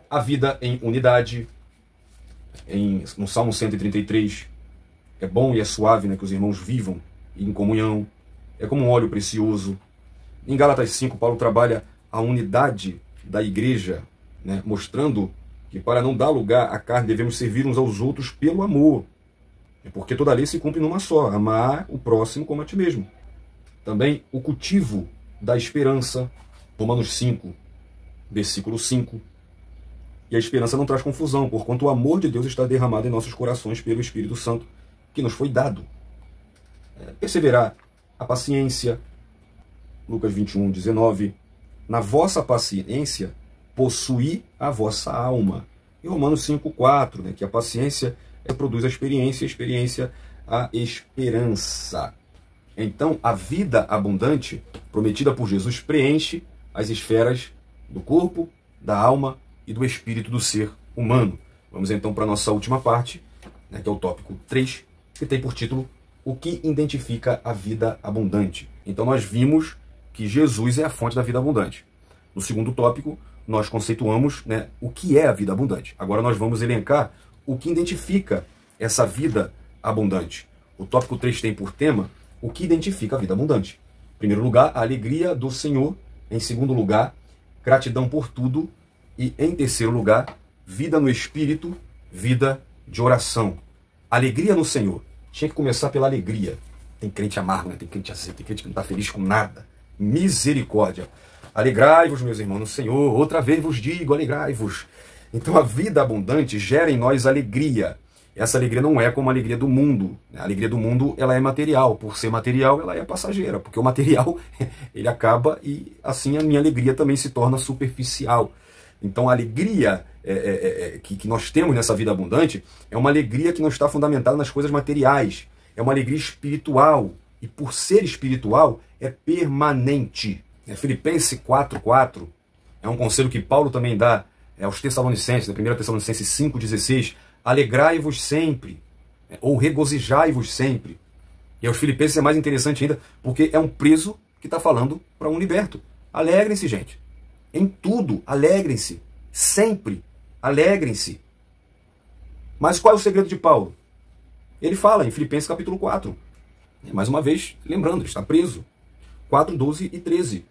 A vida em unidade. No Salmo 133, é bom e é suave, né, que os irmãos vivam em comunhão. É como um óleo precioso. Em Gálatas 5, Paulo trabalha a unidade da igreja, né, mostrando que para não dar lugar à carne devemos servir uns aos outros pelo amor. Porque toda lei se cumpre numa só: amar o próximo como a ti mesmo. Também o cultivo da esperança. Romanos 5, versículo 5. E a esperança não traz confusão, porquanto o amor de Deus está derramado em nossos corações pelo Espírito Santo, que nos foi dado. Perseverar, a paciência. Lucas 21, 19. Na vossa paciência, possuí a vossa alma. E Romanos 5, 4, né, que a paciência produz a experiência a esperança. Então, a vida abundante prometida por Jesus preenche as esferas do corpo, da alma e do espírito do ser humano. Vamos então para a nossa última parte, né, que é o tópico 3, que tem por título O que identifica a vida abundante. Então nós vimos que Jesus é a fonte da vida abundante. No segundo tópico, nós conceituamos, né, o que é a vida abundante. Agora nós vamos elencar o que identifica essa vida abundante. O tópico 3 tem por tema o que identifica a vida abundante. Em primeiro lugar, a alegria do Senhor. Em segundo lugar, gratidão por tudo. E em terceiro lugar, vida no Espírito, vida de oração. Alegria no Senhor. Tinha que começar pela alegria. Tem crente amargo, né? Tem crente assim, tem crente que não está feliz com nada. Misericórdia. Alegrai-vos, meus irmãos, no Senhor. Outra vez vos digo, alegrai-vos. Então a vida abundante gera em nós alegria. Essa alegria não é como a alegria do mundo. A alegria do mundo, ela é material. Por ser material, ela é passageira. Porque o material, ele acaba e assim a minha alegria também se torna superficial. Então a alegria que nós temos nessa vida abundante é uma alegria que não está fundamentada nas coisas materiais. É uma alegria espiritual. E por ser espiritual, é permanente. Filipenses 4:4 é um conselho que Paulo também dá aos Tessalonicenses, na 1 Tessalonicenses 5:16. Alegrai-vos sempre, ou regozijai-vos sempre. E aos Filipenses é mais interessante ainda, porque é um preso que está falando para um liberto. Alegrem-se, gente. Em tudo, alegrem-se. Sempre, alegrem-se. Mas qual é o segredo de Paulo? Ele fala em Filipenses capítulo 4. Mais uma vez, lembrando, ele está preso. 4, 12 e 13.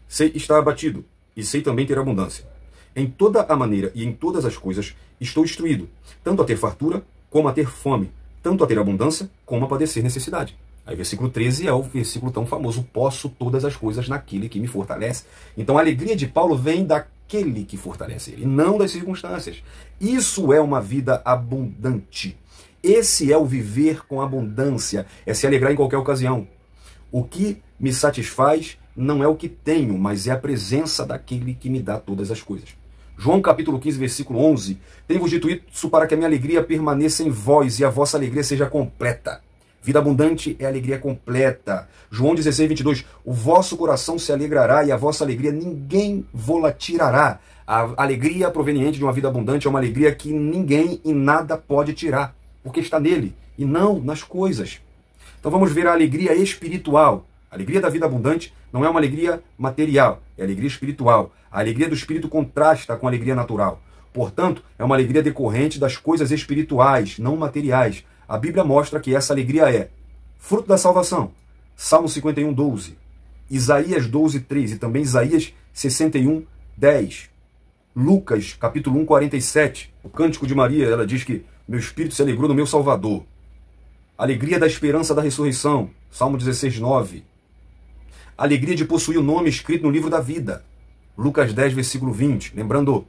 Sei estar abatido, e sei também ter abundância. Em toda a maneira e em todas as coisas estou instruído, tanto a ter fartura como a ter fome, tanto a ter abundância como a padecer necessidade. Aí versículo 13 é o versículo tão famoso: posso todas as coisas naquele que me fortalece. Então a alegria de Paulo vem daquele que fortalece ele, não das circunstâncias. Isso é uma vida abundante. Esse é o viver com abundância, é se alegrar em qualquer ocasião. O que me satisfaz não é o que tenho, mas é a presença daquele que me dá todas as coisas. João capítulo 15, versículo 11. Tenho-vos dito isso para que a minha alegria permaneça em vós e a vossa alegria seja completa. Vida abundante é alegria completa. João 16, 22. O vosso coração se alegrará e a vossa alegria ninguém vô-la tirará. A alegria proveniente de uma vida abundante é uma alegria que ninguém e nada pode tirar, porque está nele e não nas coisas. Então vamos ver a alegria espiritual. A alegria da vida abundante não é uma alegria material, é alegria espiritual. A alegria do espírito contrasta com a alegria natural. Portanto, é uma alegria decorrente das coisas espirituais, não materiais. A Bíblia mostra que essa alegria é fruto da salvação. Salmo 51, 12. Isaías 12, 3 e também Isaías 61, 10. Lucas, capítulo 1, 47. O Cântico de Maria, ela diz que meu espírito se alegrou no meu Salvador. Alegria da esperança da ressurreição. Salmo 16, 9. Alegria de possuir o nome escrito no livro da vida. Lucas 10, versículo 20. Lembrando,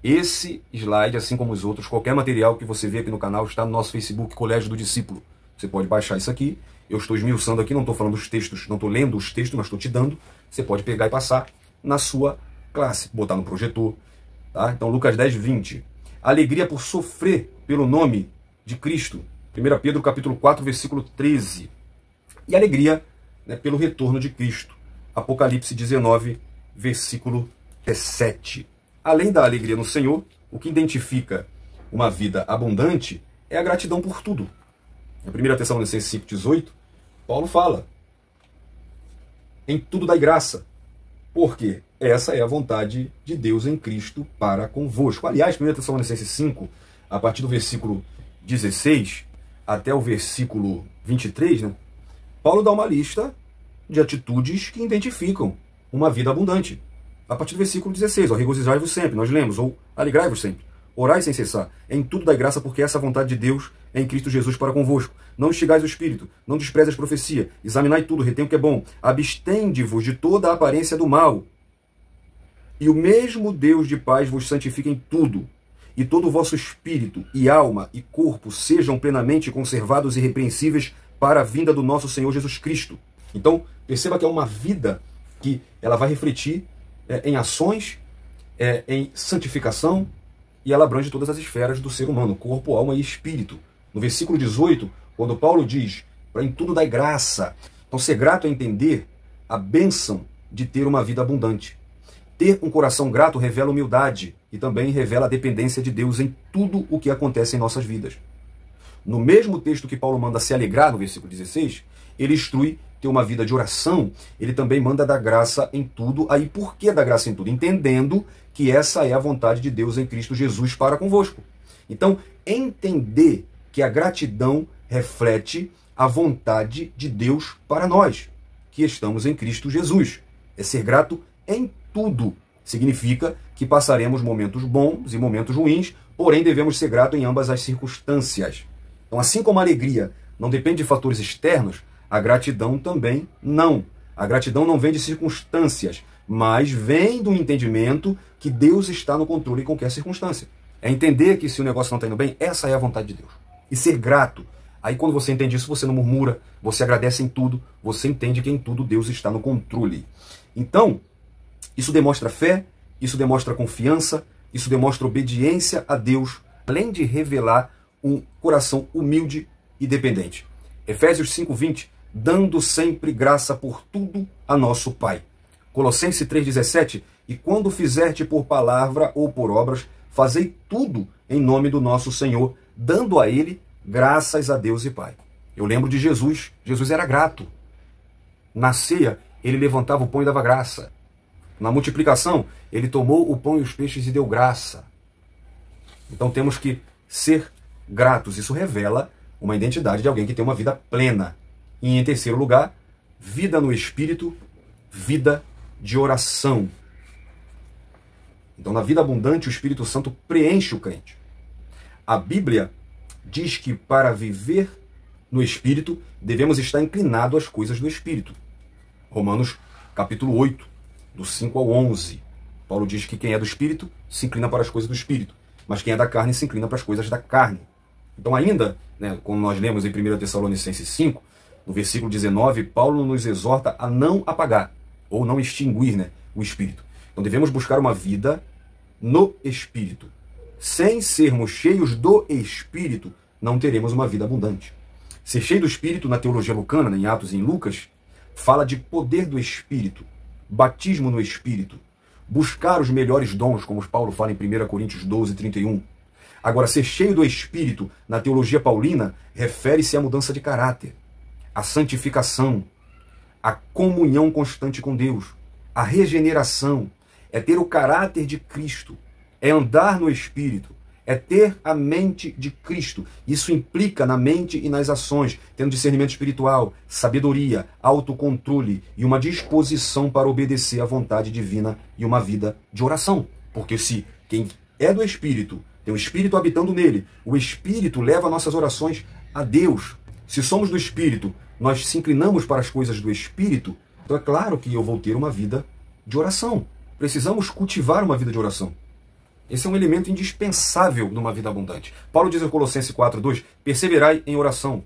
esse slide, assim como os outros, qualquer material que você vê aqui no canal, está no nosso Facebook, Colégio do Discípulo. Você pode baixar isso aqui. Eu estou esmiuçando aqui, não estou falando dos textos, não estou lendo os textos, mas estou te dando. Você pode pegar e passar na sua classe, botar no projetor. Tá? Então, Lucas 10, 20. Alegria por sofrer pelo nome de Cristo. 1 Pedro capítulo 4, versículo 13. E alegria, né, pelo retorno de Cristo. Apocalipse 19, versículo 17. Além da alegria no Senhor, o que identifica uma vida abundante é a gratidão por tudo. Em 1 Tessalonicenses 5, 18, Paulo fala: em tudo dai graça, porque essa é a vontade de Deus em Cristo para convosco. Aliás, 1 Tessalonicenses 5, a partir do versículo 16 até o versículo 23, né, Paulo dá uma lista de atitudes que identificam uma vida abundante. A partir do versículo 16, regozijai-vos sempre, nós lemos, ou alegrai-vos sempre, orai sem cessar, em tudo dai graça, porque essa é a vontade de Deus é em Cristo Jesus para convosco. Não instigais o Espírito, não desprezes a profecia, examinai tudo, retém o que é bom, abstende-vos de toda a aparência do mal. E o mesmo Deus de paz vos santifique em tudo, e todo o vosso espírito, e alma, e corpo sejam plenamente conservados e irrepreensíveis para a vinda do nosso Senhor Jesus Cristo. Então, perceba que é uma vida que ela vai refletir em ações, em santificação, e ela abrange todas as esferas do ser humano, corpo, alma e espírito. No versículo 18, quando Paulo diz, para em tudo dai graça. Então, ser grato é entender a bênção de ter uma vida abundante. Ter um coração grato revela humildade e também revela a dependência de Deus em tudo o que acontece em nossas vidas. No mesmo texto que Paulo manda se alegrar, no versículo 16, ele instrui ter uma vida de oração, ele também manda dar graça em tudo. Aí por que dar graça em tudo? Entendendo que essa é a vontade de Deus em Cristo Jesus para convosco. Então, entender que a gratidão reflete a vontade de Deus para nós, que estamos em Cristo Jesus. É ser grato em tudo. Significa que passaremos momentos bons e momentos ruins, porém devemos ser gratos em ambas as circunstâncias. Então, assim como a alegria não depende de fatores externos, a gratidão também não. A gratidão não vem de circunstâncias, mas vem do entendimento que Deus está no controle em qualquer circunstância. É entender que se o negócio não está indo bem, essa é a vontade de Deus. E ser grato. Aí quando você entende isso, você não murmura, você agradece em tudo, você entende que em tudo Deus está no controle. Então, isso demonstra fé, isso demonstra confiança, isso demonstra obediência a Deus, além de revelar um coração humilde e dependente. Efésios 5:20, dando sempre graça por tudo a nosso Pai. Colossenses 3:17, e quando fizerte por palavra ou por obras, fazei tudo em nome do nosso Senhor, dando a Ele graças a Deus e Pai. Eu lembro de Jesus. Jesus era grato. Na ceia, ele levantava o pão e dava graça. Na multiplicação, ele tomou o pão e os peixes e deu graça. Então temos que ser gratos. Isso revela uma identidade de alguém que tem uma vida plena. E em terceiro lugar, vida no Espírito, vida de oração. Então, na vida abundante, o Espírito Santo preenche o crente. A Bíblia diz que para viver no Espírito, devemos estar inclinados às coisas do Espírito. Romanos capítulo 8, do 5 ao 11. Paulo diz que quem é do Espírito se inclina para as coisas do Espírito, mas quem é da carne se inclina para as coisas da carne. Então ainda, como nós lemos em 1 Tessalonicenses 5, no versículo 19, Paulo nos exorta a não apagar, ou não extinguir o Espírito. Então devemos buscar uma vida no Espírito. Sem sermos cheios do Espírito, não teremos uma vida abundante. Ser cheio do Espírito, na teologia lucana, em Atos e em Lucas, fala de poder do Espírito, batismo no Espírito, buscar os melhores dons, como Paulo fala em 1 Coríntios 12, 31. Agora, ser cheio do Espírito, na teologia paulina, refere-se à mudança de caráter, à santificação, à comunhão constante com Deus, à regeneração, é ter o caráter de Cristo, é andar no Espírito, é ter a mente de Cristo. Isso implica na mente e nas ações, tendo discernimento espiritual, sabedoria, autocontrole e uma disposição para obedecer à vontade divina e uma vida de oração. Porque se quem é do Espírito, tem o Espírito habitando nele, o Espírito leva nossas orações a Deus. Se somos do Espírito, nós se inclinamos para as coisas do Espírito, então é claro que eu vou ter uma vida de oração. Precisamos cultivar uma vida de oração. Esse é um elemento indispensável numa vida abundante. Paulo diz em Colossenses 4:2, perseverai em oração.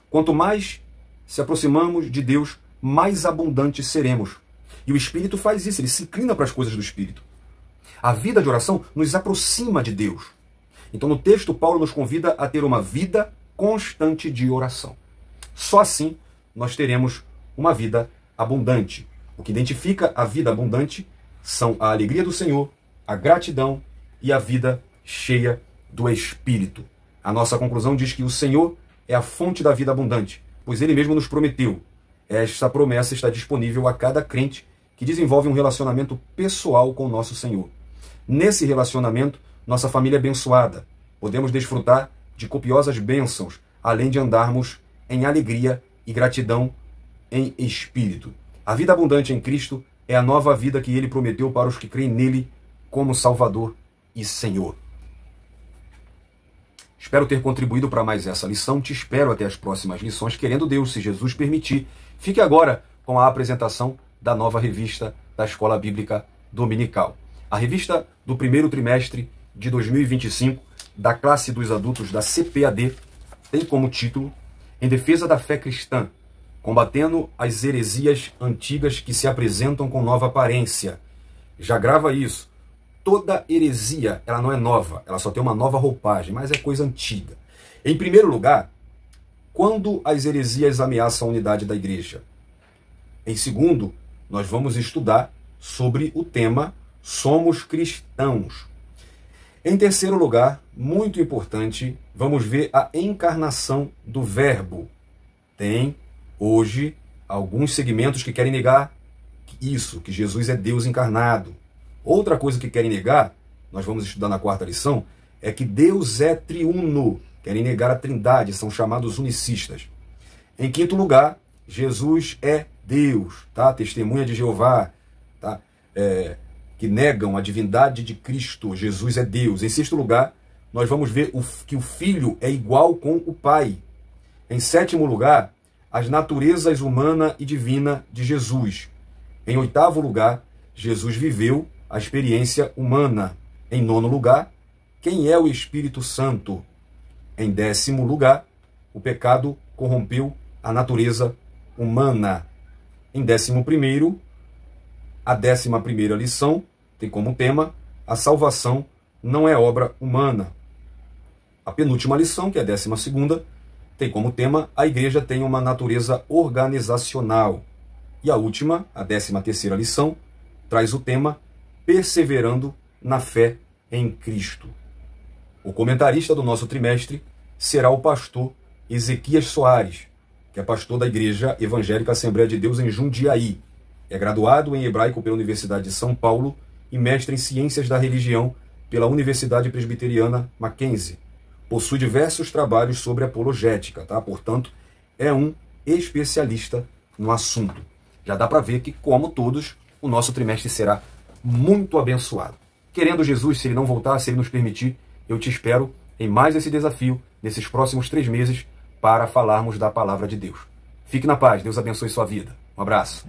Quanto mais se aproximamos de Deus, mais abundantes seremos. E o Espírito faz isso, ele se inclina para as coisas do Espírito. A vida de oração nos aproxima de Deus. Então no texto, Paulo nos convida a ter uma vida constante de oração. Só assim nós teremos uma vida abundante. O que identifica a vida abundante são a alegria do Senhor, a gratidão e a vida cheia do Espírito. A nossa conclusão diz que o Senhor é a fonte da vida abundante, pois Ele mesmo nos prometeu. Esta promessa está disponível a cada crente que desenvolve um relacionamento pessoal com o nosso Senhor. Nesse relacionamento, nossa família é abençoada. Podemos desfrutar de copiosas bênçãos, além de andarmos em alegria e gratidão em espírito. A vida abundante em Cristo é a nova vida que Ele prometeu para os que creem nele como Salvador e Senhor. Espero ter contribuído para mais essa lição. Te espero até as próximas lições, querendo Deus, se Jesus permitir. Fique agora com a apresentação da nova revista da Escola Bíblica Dominical. A revista do primeiro trimestre de 2025, da classe dos adultos da CPAD, tem como título Em Defesa da Fé Cristã, combatendo as heresias antigas que se apresentam com nova aparência. Já grava isso. Toda heresia, ela não é nova, ela só tem uma nova roupagem, mas é coisa antiga. Em primeiro lugar, quando as heresias ameaçam a unidade da igreja. Em segundo, nós vamos estudar sobre o tema Somos Cristãos. Em terceiro lugar, muito importante, vamos ver a encarnação do Verbo. Tem, hoje, alguns segmentos que querem negar isso, que Jesus é Deus encarnado. Outra coisa que querem negar, nós vamos estudar na quarta lição, é que Deus é triuno. Querem negar a trindade, são chamados unicistas. Em quinto lugar, Jesus é Deus, tá? Testemunha de Jeová, tá? Que negam a divindade de Cristo. Jesus é Deus. Em sexto lugar, nós vamos ver que o Filho é igual com o Pai. Em sétimo lugar, as naturezas humana e divina de Jesus. Em oitavo lugar, Jesus viveu a experiência humana. Em nono lugar, quem é o Espírito Santo? Em décimo lugar, o pecado corrompeu a natureza humana. Em 11º, a 11ª lição tem como tema a salvação não é obra humana. A penúltima lição, que é a 12ª, tem como tema a igreja tem uma natureza organizacional. E a última, a 13ª lição, traz o tema perseverando na fé em Cristo. O comentarista do nosso trimestre será o pastor Ezequias Soares, que é pastor da Igreja Evangélica Assembleia de Deus em Jundiaí. É graduado em hebraico pela Universidade de São Paulo e mestre em Ciências da Religião pela Universidade Presbiteriana Mackenzie. Possui diversos trabalhos sobre apologética, tá? Portanto, é um especialista no assunto. Já dá para ver que, como todos, o nosso trimestre será muito abençoado. Querendo Jesus, se ele não voltar, se ele nos permitir, eu te espero em mais esse desafio, nesses próximos 3 meses, para falarmos da palavra de Deus. Fique na paz, Deus abençoe sua vida. Um abraço.